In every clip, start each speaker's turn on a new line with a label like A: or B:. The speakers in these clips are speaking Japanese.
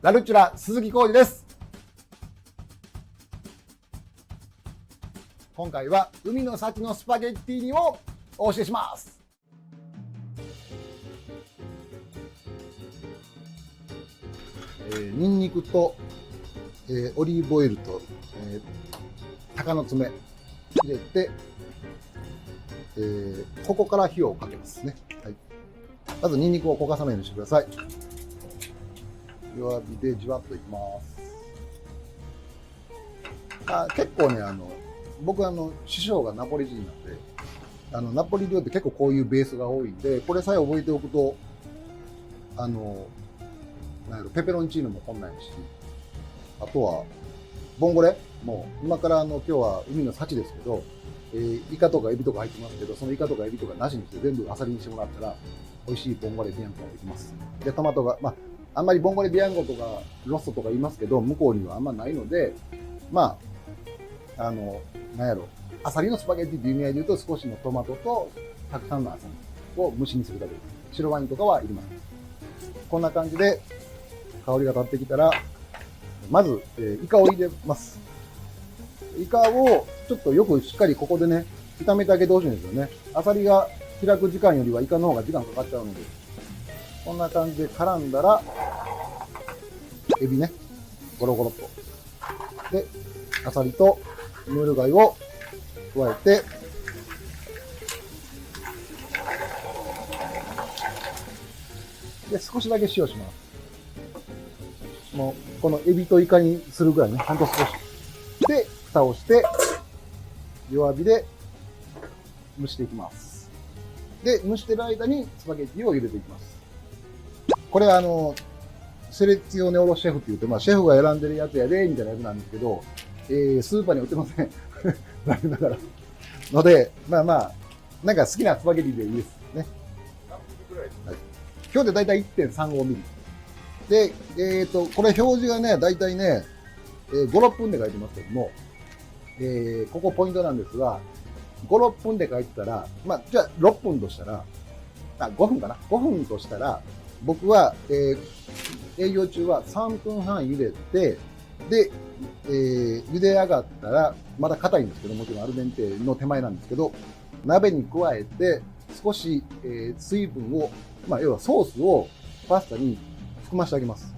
A: ラルチュラ鈴木浩二です。今回は海の幸のスパゲッティ煮をお教えします。ニンニクと、オリーブオイルと、鷹の爪入れて、ここから火をかけますね。はい、まずニンニクを焦がさないようにしてください。弱火でじわっといきます。結構ね、僕師匠がナポリ人なんで、ナポリ料って結構こういうベースが多いんで、これさえ覚えておくと、なんやろ、ペペロンチーノもこんなんやし、あとはボンゴレもう今から今日は海の幸ですけど、イカとかエビとか入ってますけど、そのイカとかエビとかなしにして全部アサリにしてもらったら美味しいボンゴレビアンコができます。でトマトがあんまりボンゴレビアンコとかロストとか言いますけど、向こうにはあんまないので、なんやろ、アサリのスパゲッティっていう意味合いで言うと、少しのトマトとたくさんのアサリを蒸しにするだけです。白ワインとかはいりません。こんな感じで香りが立ってきたら、まず、イカを入れます。イカをちょっとよくしっかりここでね、炒めてあげてほしいんですよね。アサリが開く時間よりはイカの方が時間かかっちゃうので、こんな感じで絡んだら、エビね、ゴロゴロっと。で、アサリとムール貝を加えて、で、少しだけ塩します。もう、このエビとイカにするぐらいね、ほんと少し。で、蓋をして、弱火で蒸していきます。で、蒸してる間にスパゲッティを茹でていきます。これセレッツィオネオロシェフって言って、シェフが選んでるやつやで、みたいなやつなんですけど、スーパーに売ってません。残念ながら。ので、なんか好きなスパゲッティでいいですね。はい、今日でだいたい 1.35 ミリ。で、これ表示がね、だいたいね、5、6分で書いてますけども、ここポイントなんですが、5、6分で書いてたら、じゃあ6分としたら、5分かな ?5 分としたら、僕は、営業中は3分半茹でて、で、茹で上がったら、まだ硬いんですけど、もちろんアルデンテの手前なんですけど、鍋に加えて、少し、水分を、要はソースをパスタに含ましてあげます。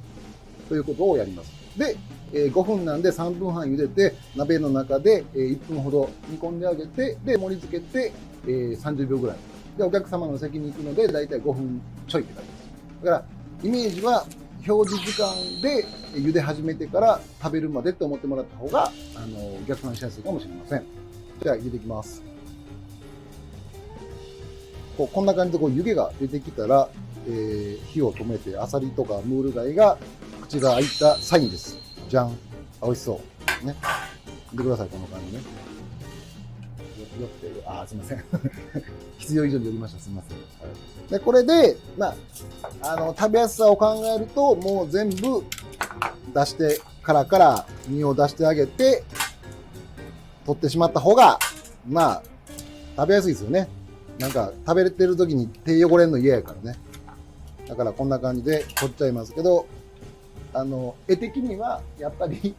A: ということをやります。で、5分なんで3分半茹でて、鍋の中で1分ほど煮込んであげて、で、盛り付けて30秒ぐらい。で、お客様の席に行くので、だいたい5分ちょいって感じです。だから、イメージは表示時間で茹で始めてから食べるまでって思ってもらった方が、逆算しやすいかもしれません。じゃあ、入れていきます。こんな感じで湯気が出てきたら、火を止めて、アサリとかムール貝が口が開いたサインです。じゃん。美味しそう。ね。見てください、この感じね。すみません。必要以上に寄りました。すみません。はい、で、これで、食べやすさを考えると、もう全部出して、から身を出してあげて、取ってしまった方が、食べやすいですよね。なんか、食べれてる時に手汚れんの嫌やからね。だからこんな感じで取っちゃいますけど、絵的には、やっぱり、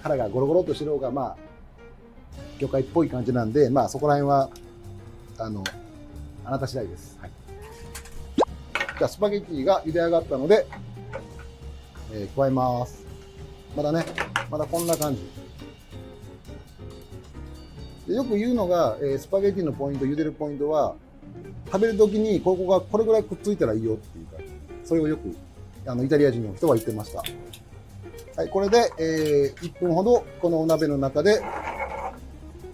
A: 殻がゴロゴロっとしてる方が、魚介っぽい感じなんで、そこら辺は、あなた次第です。はい、じゃあ、スパゲッティが茹で上がったので、加えます。まだこんな感じ。でよく言うのが、スパゲッティのポイント、茹でるポイントは、食べるときにここがこれぐらいくっついたらいいよっていうか、それをよくイタリア人の人は言ってました。はい、これで、1分ほどこのお鍋の中で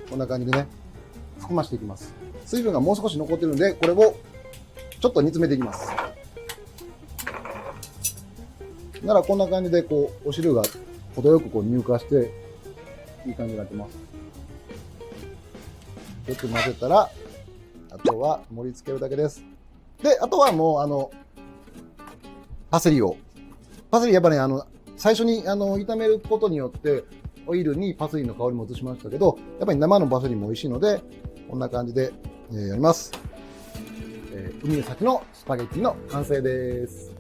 A: こんな感じでね、含ましていきます。水分がもう少し残ってるんで、これをちょっと煮詰めていきます。ならこんな感じでお汁が程よく乳化していい感じになってます。よく混ぜたら、あとは盛り付けるだけです。で、あとはもうパセリを。パセリやっぱね、最初に炒めることによってオイルにパセリの香りも移しましたけど、やっぱり生のパセリも美味しいので、こんな感じで、やります。海の幸のスパゲッティの完成です。